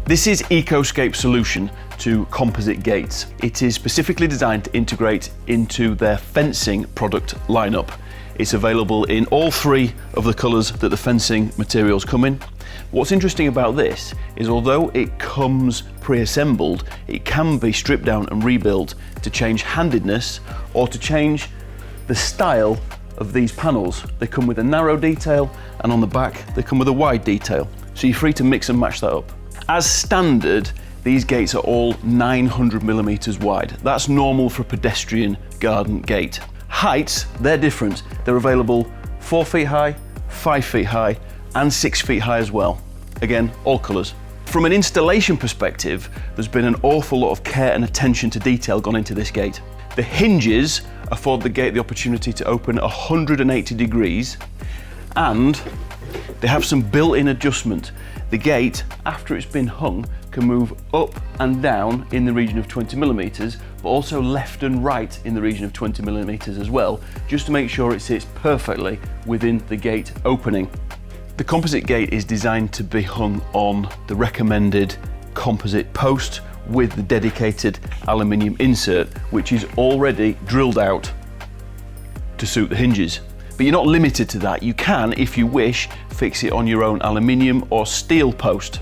This is Ecoscape's solution to composite gates. It is specifically designed to integrate into their fencing product lineup. It's available in all three of the colours that the fencing materials come in. What's interesting about this is although it comes pre-assembled, it can be stripped down and rebuilt to change handedness or to change the style of these panels. They come with a narrow detail, and on the back they come with a wide detail. So you're free to mix and match that up. As standard, these gates are all 900mm wide. That's normal for a pedestrian garden gate. Heights, they're different. They're available 4 feet high, 5 feet high, and 6 feet high as well. Again, all colours. From an installation perspective, there's been an awful lot of care and attention to detail gone into this gate. The hinges afford the gate the opportunity to open 180 degrees, and they have some built-in adjustment. The gate, after it's been hung, can move up and down in the region of 20mm, but also left and right in the region of 20mm as well, just to make sure it sits perfectly within the gate opening. The composite gate is designed to be hung on the recommended composite post with the dedicated aluminium insert, which is already drilled out to suit the hinges. But you're not limited to that. You can, if you wish, fix it on your own aluminium or steel post.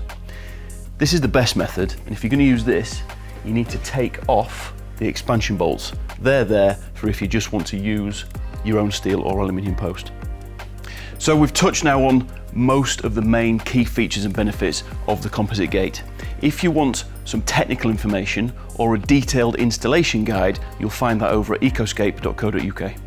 This is the best method, and if you're going to use this, you need to take off the expansion bolts. They're there for if you just want to use your own steel or aluminium post. So we've touched now on most of the main key features and benefits of the composite gate. If you want some technical information or a detailed installation guide, you'll find that over at ecoscape.co.uk.